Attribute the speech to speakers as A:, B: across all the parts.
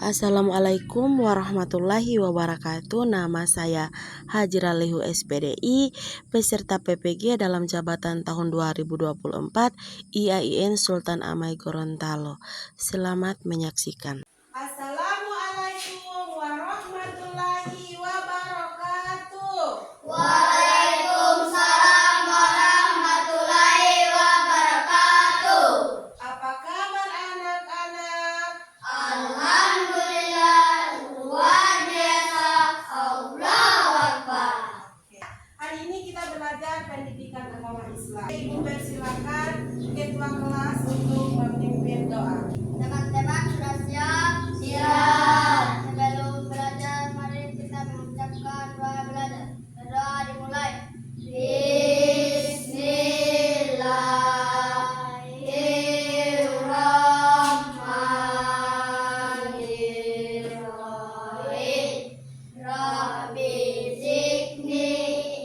A: Assalamualaikum warahmatullahi wabarakatuh. Nama saya Hajra Lehu SPDI, peserta PPG dalam jabatan tahun 2024 IAIN Sultan Amai Gorontalo. Selamat menyaksikan.
B: Assalamualaikum warahmatullahi wabarakatuh.
C: Waalaikumsalam warahmatullahi wabarakatuh.
B: Apa kabar anak-anak?
C: Alhamdulillah, luar biasa. Allahu Akbar.
B: Hari ini kita belajar pendidikan agama Islam. Ibu persilakan ketua kelas untuk memimpin doa.
C: Teman-teman sudah siap? Siap. Sebelum belajar, mari kita mengucapkan doa belajar. Doa dimulai. Bismillahirrahmanirrahim. Rabbi zidni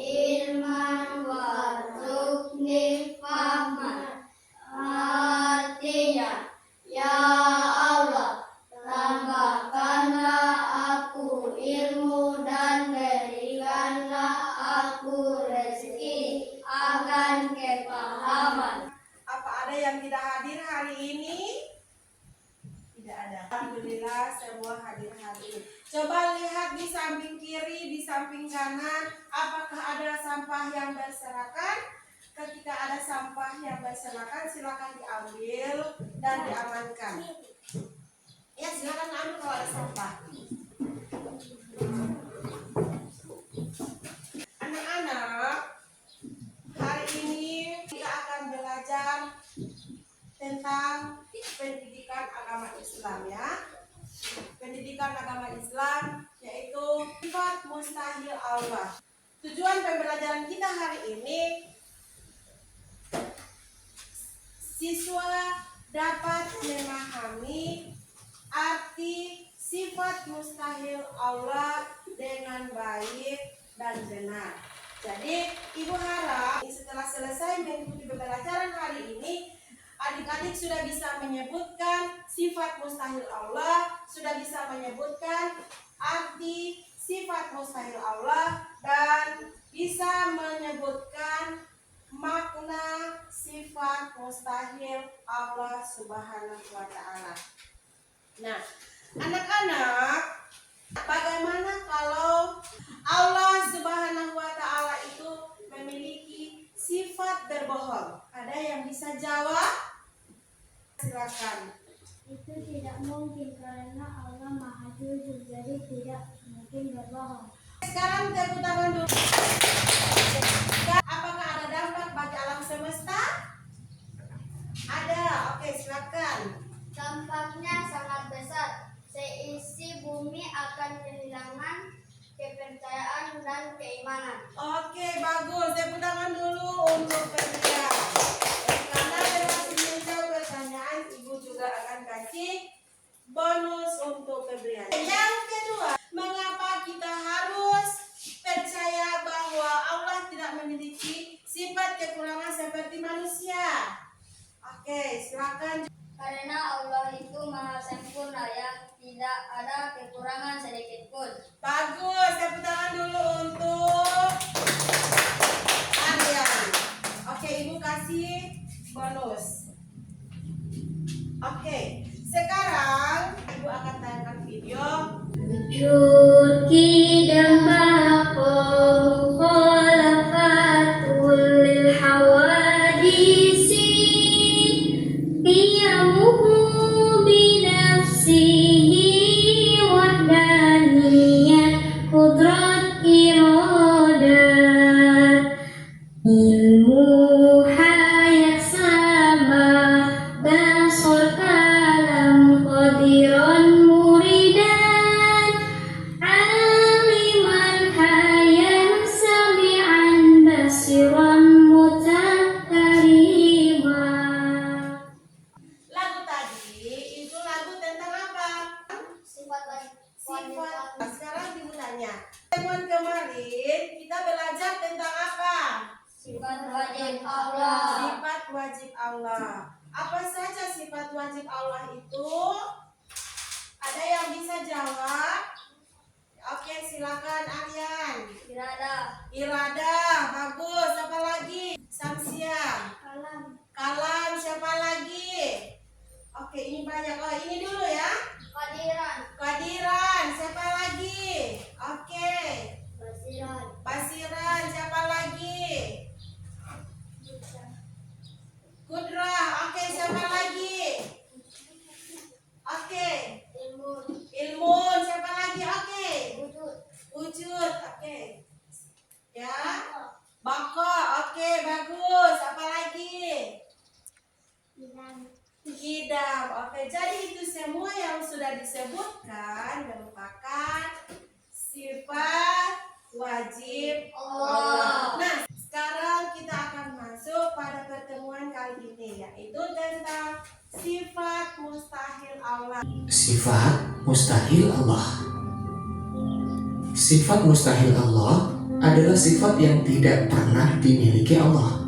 C: ilman warzuqni fahman. Artinya, ya Allah, tambahkanlah aku ilmu dan berikanlah aku rezeki akan kepahaman.
B: Apa ada yang tidak hadir hari ini? Tidak ada. Alhamdulillah semua hadir hari ini. Coba lihat di samping kiri, di samping kanan, apakah ada sampah yang berserakan? Ketika ada sampah yang berserakan, silakan diambil dan diamankan. Ya, silakan ambil kalau ada sampah. Anak-anak, hari ini kita akan belajar tentang pendidikan agama Islam ya. Pendidikan agama Islam yaitu sifat mustahil Allah. Tujuan pembelajaran kita hari ini, siswa dapat memahami arti sifat mustahil Allah dengan baik dan benar. Jadi ibu harap setelah selesai mengikuti pembelajaran hari ini, adik-adik sudah bisa menyebutkan sifat mustahil Allah, sudah bisa menyebutkan arti sifat mustahil Allah, dan bisa menyebutkan makna sifat mustahil Allah Subhanahu wa Ta'ala. Nah, anak-anak, bagaimana kalau Allah Subhanahu wa Ta'ala itu memiliki sifat berbohong? Ada yang bisa jawab? Silakan.
D: Itu tidak mungkin karena Allah Maha Jujur, jadi tidak mungkin berbohong.
B: Sekarang tepuk tangan dulu. Apakah ada dampak bagi alam semesta? Ada. Oke, silakan.
C: Dampaknya sangat besar. Seisi bumi akan kehilangan kepercayaan dan keimanan.
B: Oke, bagus. Tepuk tangan dulu untuk Febrian. Karena berhasil menjawab pertanyaan, Ibu juga akan kasih bonus untuk Febrian. Yang kedua, mengapa kita harus percaya bahwa Allah tidak memiliki sifat kekurangan seperti manusia? Oke, silakan.
C: Karena Allah itu maha sempurna yang tidak ada kekurangan sedikit pun.
B: Bagus, tepuk tangan dulu untuk Aryan. Oke, Ibu kasih bonus. Oke, sekarang Ibu akan tayangkan video.
D: Turki dan Baqaw khalafatul lil hawadisi qiyamuhu binafsihi wahdaniyah qudrat iradat ilmu hayat sama basar kalam qadiran muridan aliman hayan sami'an basiran mutakarriman.
B: Lagu tadi itu lagu tentang apa?
C: Sifat
B: Sifat. Sekarang Ibu tanya. Temuan kemarin kita belajar tentang apa?
C: sifat wajib Allah.
B: Sifat wajib Allah. Apa saja sifat wajib Allah itu? Ada yang bisa disebutkan merupakan sifat wajib Allah. Nah, sekarang kita akan masuk pada pertemuan kali ini, yaitu tentang sifat mustahil Allah.
E: Sifat mustahil Allah. Sifat mustahil Allah adalah sifat yang tidak pernah dimiliki Allah.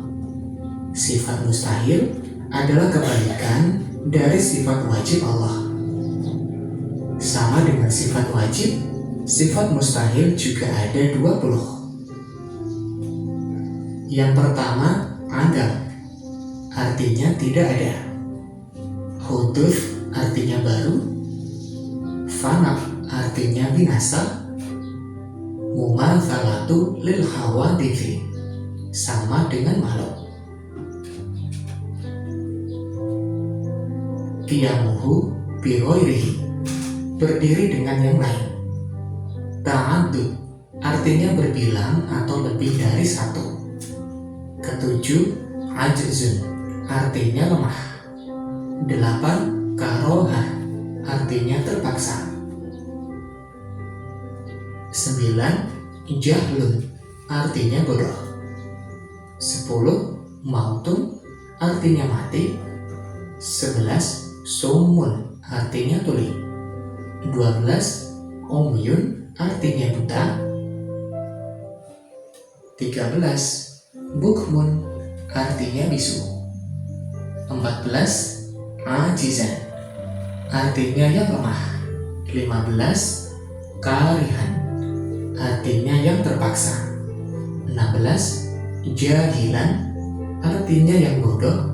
E: Sifat mustahil adalah kebalikan dari sifat wajib Allah. Sama dengan sifat wajib, sifat mustahil juga ada 20. Yang pertama, adam, artinya tidak ada. Huduth artinya baru. Fana artinya binasa. Mumatsalatu lil hawaditsi, sama dengan makhluk. Qiyamuhu bi ghairihi, berdiri dengan yang lain. Ta'addud artinya berbilang atau lebih dari satu. Ketujuh, ajzun artinya lemah. 8, karohah artinya terpaksa. 9, jahlun artinya bodoh. 10, mautun artinya mati. 11, sumun artinya tuli. 12, umyun artinya buta. 13, bukmun artinya bisu. 14, ajizan artinya yang lemah. 15, karihan artinya yang terpaksa. 16, jahilan artinya yang bodoh.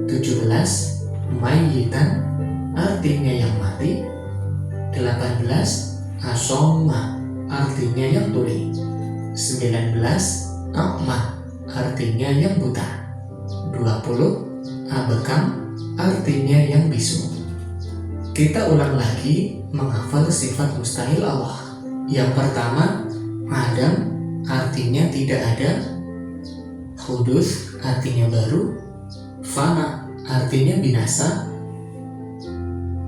E: 17, mayyitan artinya yang mati. 18, asomma artinya yang tuli. 19, akma artinya yang buta. 20, abekam artinya yang bisu. Kita ulang lagi menghafal sifat mustahil Allah. Yang pertama, adam artinya tidak ada. Huduth artinya baru. Fana artinya binasa.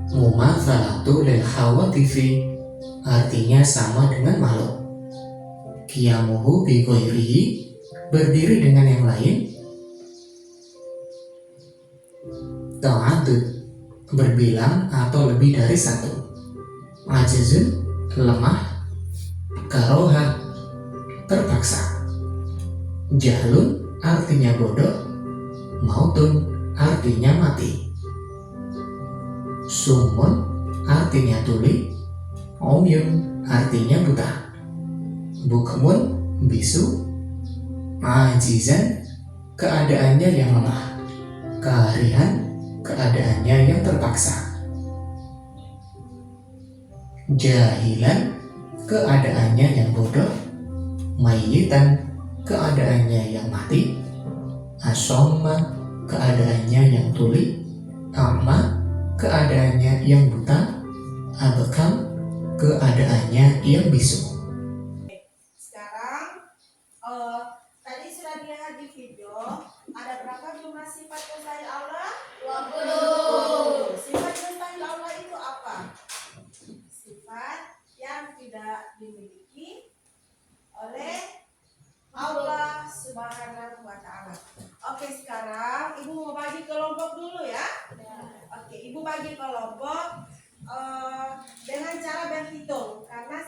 E: Mumatsalatu lil hawaditsi artinya sama dengan makhluk. Qiyamuhu bi ghairihi, berdiri dengan yang lain. Ta'addud, berbilang atau lebih dari satu. Ajzun, lemah. Karoha, terpaksa. Jahlun artinya bodoh. Mautun artinya mati. Sumun artinya tuli. Umyun artinya buta. Bukmun, bisu. Ajizan, keadaannya yang lemah. Karihan, keadaannya yang terpaksa. Jahilan, keadaannya yang bodoh. Mayyitan, keadaannya yang mati. Asomma, keadaannya yang tuli. Amma, keadaannya yang buta. Abekam, keadaannya yang bisu.
B: Sekarang tadi sudah dilihat di video, ada berapa jumlah sifat mustahil Allah?
C: 20.
B: Sifat mustahil Allah itu apa? Sifat yang tidak dimiliki oleh Allah Subhanahu wa Ta'ala. Oke, sekarang Ibu mau bagi kelompok dulu ya. Oke, Ibu bagi kelompok dengan cara berhitung, karena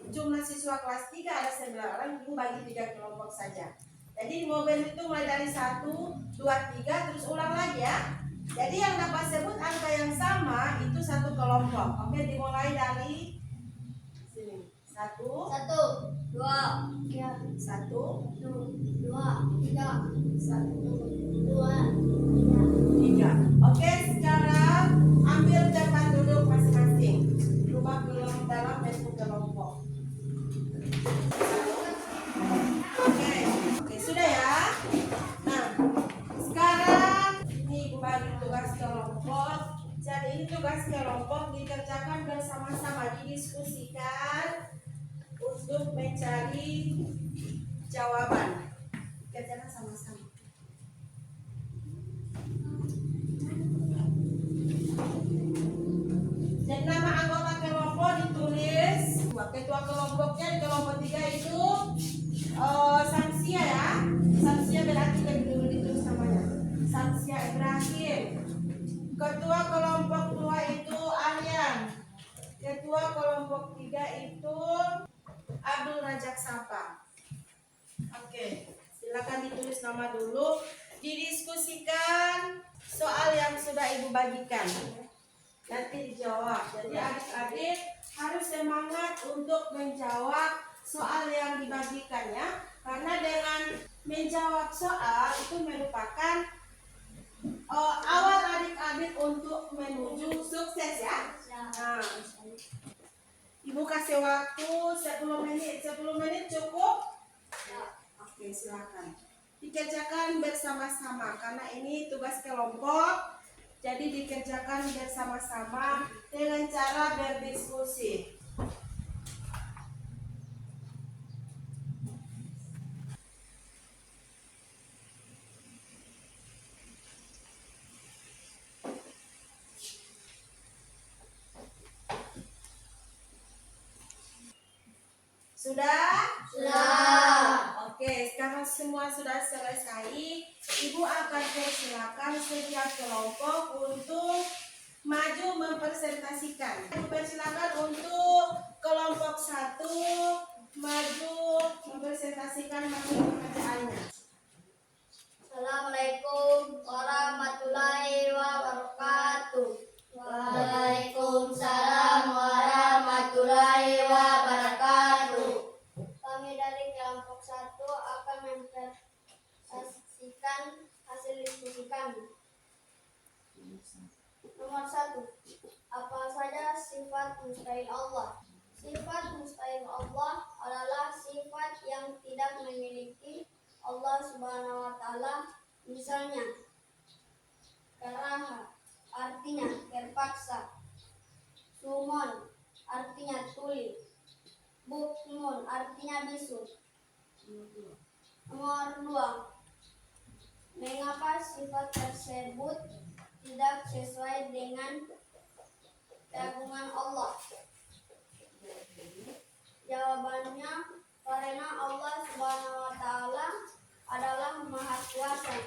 B: jumlah siswa kelas 3 ada 9 orang, Ibu bagi 3 kelompok saja. Jadi mau berhitung mulai dari 1, 2, 3, terus ulang lagi ya. Jadi yang dapat sebut angka yang sama itu satu kelompok. Oke, dimulai dari sini. 1,
C: 1, 2,
B: 1,
C: 2, 3,
B: 1,
C: 2,
B: 3. Oke, sekarang ambil tempat duduk masing-masing. Rubah dalam bentuk kelompok. Oke, sudah ya. Nah, sekarang ini Ibu bagi tugas kelompok. Jadi ini tugas kelompok dikerjakan bersama-sama, didiskusikan untuk mencari jawaban. Kerjakan sama-sama. kelompoknya di kelompok 3 itu Samsia ya. Samsia berarti lebih dulu ditulis namanya. Samsia Ibrahim. Ketua kelompok 2 itu Aryan. Ketua kelompok 3 itu Abdul Rajak Sapa. Oke, silakan ditulis nama dulu. Didiskusikan soal yang sudah ibu bagikan. Nanti dijawab. Jadi adik-adik harus semangat untuk menjawab soal yang dibagikan ya. Karena dengan menjawab soal itu merupakan awal adik-adik untuk menuju sukses ya. Nah, ibu kasih waktu 10 menit. 10 menit cukup? Oke, silakan. Dikerjakan bersama-sama karena ini tugas kelompok. Jadi dikerjakan bersama-sama dengan cara berdiskusi. Sudah?
C: Sudah.
B: Oke, sekarang semua sudah selesai. Ibu akan persilakan setiap kelompok untuk maju mempresentasikan. Ibu persilakan untuk kelompok 1 maju mempresentasikan materi pekerjaannya.
C: Assalamualaikum warahmatullahi wabarakatuh. Waalaikumsalam warahmatullahi wabarakatuh. Kami dari kelompok 1 akan mempresentasikan hasil diskusi kami. Nomor 1. Apa saja sifat mustahil Allah? Sifat mustahil Allah adalah sifat yang tidak memiliki Allah Subhanahu wa taala. Misalnya, karaha artinya terpaksa. Sumon artinya tuli. Bukmun artinya bisu. Nomor 2. Mengapa sifat tersebut tidak sesuai dengan keagungan Allah? Jawabannya, karena Allah Subhanahu wa taala adalah Maha Kuasa.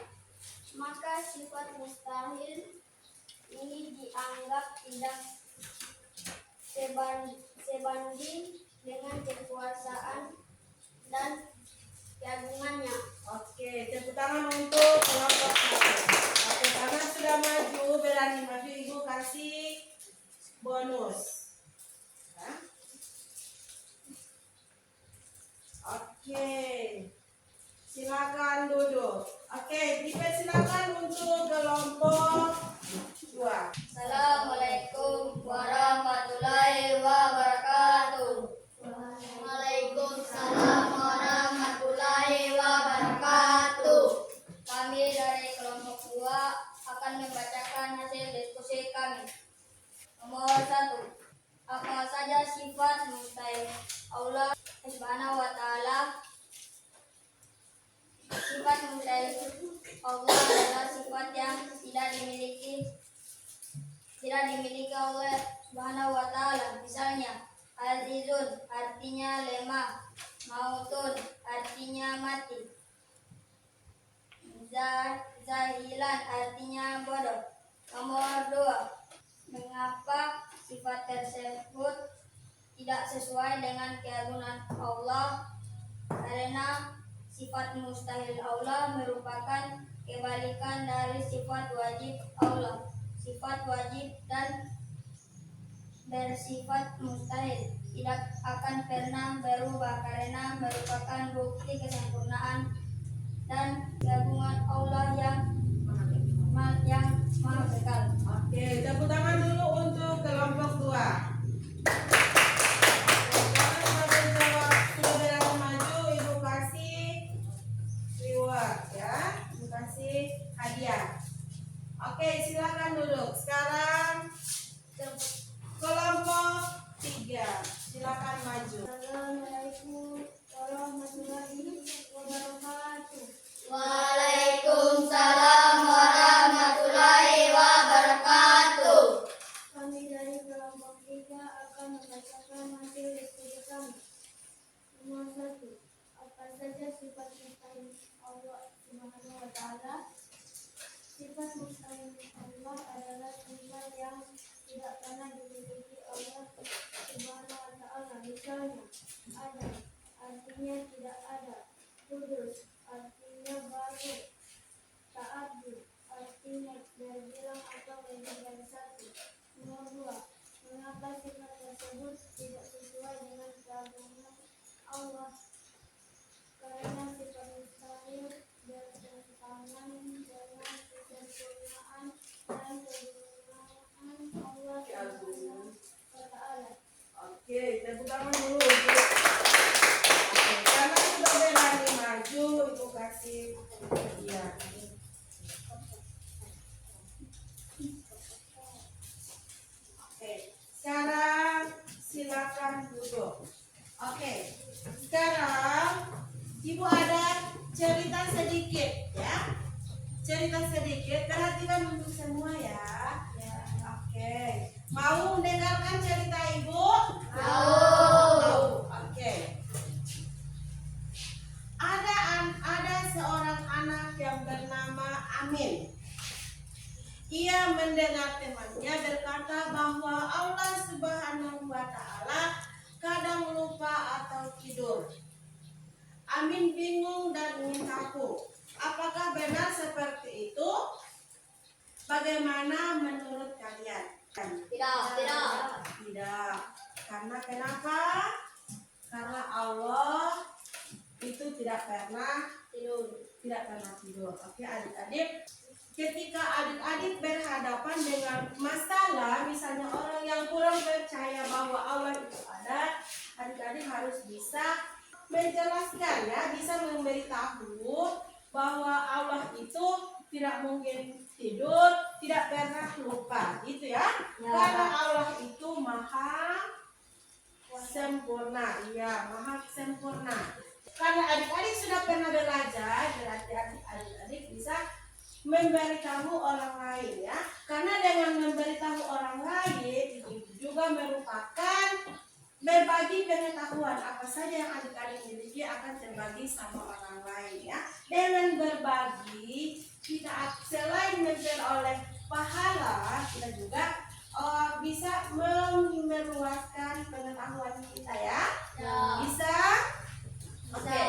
C: Maka sifat mustahil ini dianggap tidak sebanding dengan kekuasaan dan keagungannya.
B: Oke, tepuk tangan untuk kelompok 1. Oke, karena sudah maju, berani maju, ibu kasih bonus. Ya. Oke, silakan duduk. Oke, dipersilakan untuk kelompok 2.
C: Assalamualaikum warahmatullahi wabarakatuh. Waalaikumsalam warahmatullahi wabarakatuh. Kami dari kelompok 2 akan membacakan hasil diskusi kami. Nomor 1. Apa saja sifat mustahil Allah Subhanahu wa taala? Sifat mustahil Allah adalah sifat yang tidak dimiliki oleh Subhanahu wa taala. Misalnya, azizun artinya lemah, mautun artinya mati, zahilan artinya bodoh. Nomor 2. Mengapa sifat tersebut tidak sesuai dengan keagungan Allah? Karena sifat mustahil Allah merupakan kebalikan dari sifat wajib Allah. Sifat wajib dan bersifat mustahil tidak akan pernah berubah karena merupakan bukti kesempurnaan dan keagungan Allah yang maha kekal.
B: Oke, tepuk tangan dulu untuk kelompok 2. Sudah berani maju, ibu kasih reward ya, ibu kasih hadiah. Oke, silakan duduk. Sekarang kelompok 3, silakan maju.
D: Assalamualaikum warahmatullahi wabarakatuh.
C: Waalaikumsalam warahmatullahi wabarakatuh.
D: Kami dari kelompok 3 akan membacakan hasil diskusi kami. Nomor 1. Apa saja sifat mustahil Allah Subhanahu wa taala? Sifat mustahil Allah adalah sifat yang tidak pernah dimiliki Allah Subhanahu wa taala. Misalnya, ada artinya tidak ada, kudus artinya baru, ta'addud artinya berbilang atau lebih dari satu. Nomor 2. Mengapa sifat tersebut tidak sesuai dengan keagungan Allah? Karena sifat mustahil bertentangan dengan kesempurnaan dan kegunaan Allah Subhanahu wa taala.
B: Oke, tepuk tangan dulu. Oke, karena sudah berani maju, Ibu kasih hadiah. Oke, sekarang silakan duduk. Oke, sekarang Ibu ada cerita sedikit ya. Cerita sedikit, perhatikan untuk semua ya. Oke, mau mendengarkan cerita Ibu? Mau. Oke. Ada seorang anak yang bernama Amin. Ia mendengar temannya berkata bahwa Allah Subhanahu wa taala kadang lupa atau tidur. Amin bingung dan ingin tahu, apakah benar seperti itu? Bagaimana menurut kalian? Tidak. Karena kenapa? Karena Allah itu tidak pernah tidur. Oke, adik-adik, ketika adik-adik berhadapan dengan masalah, misalnya orang yang kurang percaya bahwa Allah itu ada, adik-adik harus bisa menjelaskan ya, bisa memberitahu bahwa Allah itu tidak mungkin tidur, tidak pernah lupa, gitu ya. Karena Allah itu maha sempurna, iya, maha sempurna. Karena adik-adik sudah pernah belajar, berarti adik-adik bisa memberitahu orang lain ya. Karena dengan memberitahu orang lain itu juga merupakan berbagi pengetahuan, apa saja yang adik-adik miliki akan terbagi sama orang lain ya. Dengan berbagi kita selain memperoleh pahala, kita juga bisa meluaskan pengetahuan kita ya. Bisa? Oke.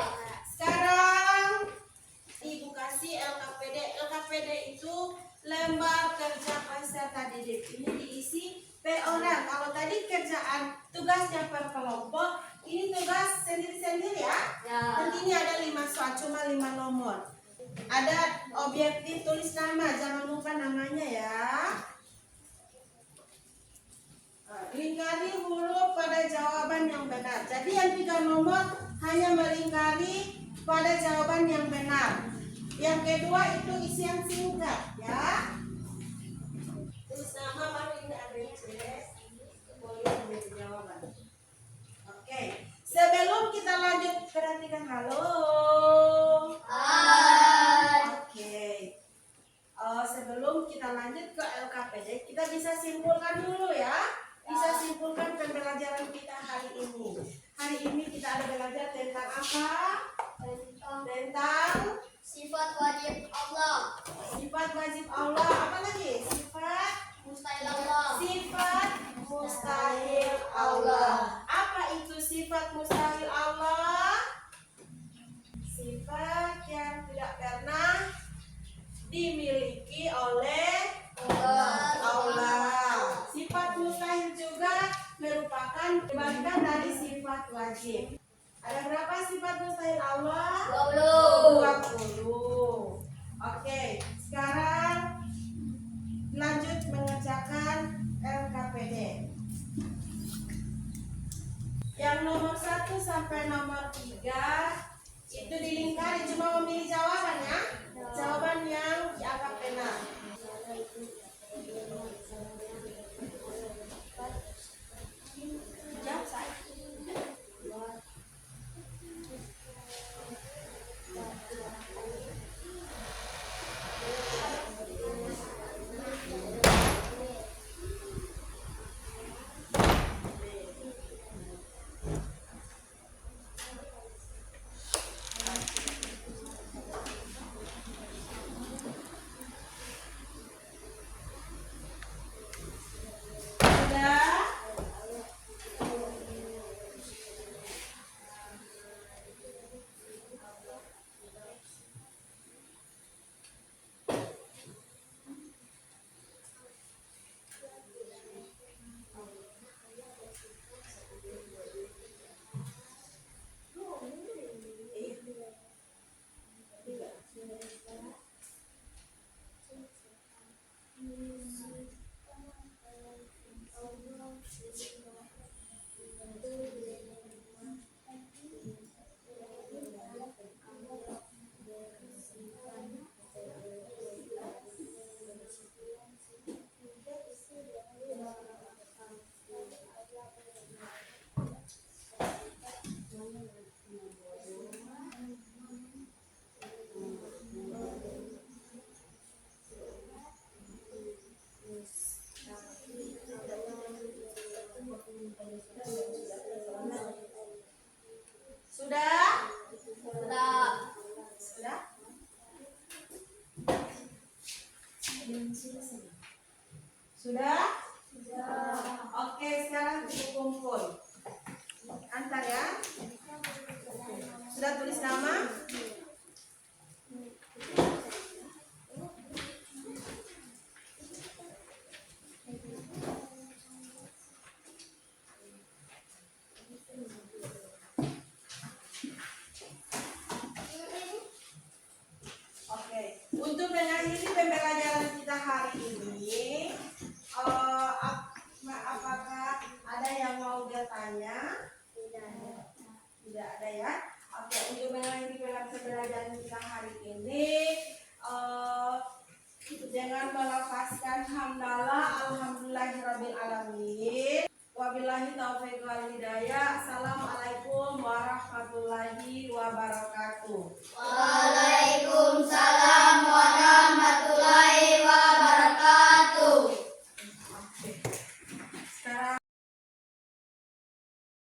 B: Sekarang Ibu kasih LKPD. LKPD itu lembar kerja peserta didik. Ini diisi per orang. Kalau tadi kerjaan tugasnya per kelompok, ini tugas sendiri-sendiri ya. Dan ini ada 5 soal, cuma 5 nomor. Ada objektif tulis nama, jangan lupa namanya ya. Lingkari huruf pada jawaban yang benar. Jadi yang 3 nomor hanya melingkari pada jawaban yang benar. Yang kedua itu isi yang singkat ya. Tulis nama baru ini ABC. Boleh menjadi jawaban. Oke. Sebelum kita lanjut, perhatikan halo. Oke. Sebelum kita lanjut ke LKPD, kita bisa simpulkan dulu ya. Bisa simpulkan pembelajaran kita hari ini. Hari ini kita ada belajar tentang apa? Tentang
C: Sifat wajib Allah.
B: sifat wajib Allah. Apa lagi? Sifat
C: Mustahil Allah.
B: Sifat mustahil Allah. Apa itu sifat mustahil Allah? Sifat yang tidak pernah dimiliki oleh Allah. Sifat mustahil juga merupakan kebalikan dari sifat wajib. Ada berapa sifat mustahil Allah? 20. Oke, sekarang lanjut mengerjakan LKPD. Yang nomor 1 sampai nomor 3 itu dilingkari, cuma memilih jawaban ya. Jawaban yang dianggap benar. Jawab saya. Sudah?
C: Sudah.
B: Sudah? Sudah? Oke, sekarang kita kumpul. Antar ya. Sudah tulis nama? Oke, untuk mengakhiri pembelajaran kita hari ini, apakah ada yang mau bertanya? Tidak ada ya. Oke, untuk mengakhiri pembelajaran kita hari ini, dengan melafazkan hamdalah alhamdulillahirabbil alamin. Wabillahi taufiq wal hidayah. Assalamualaikum warahmatullahi wabarakatuh.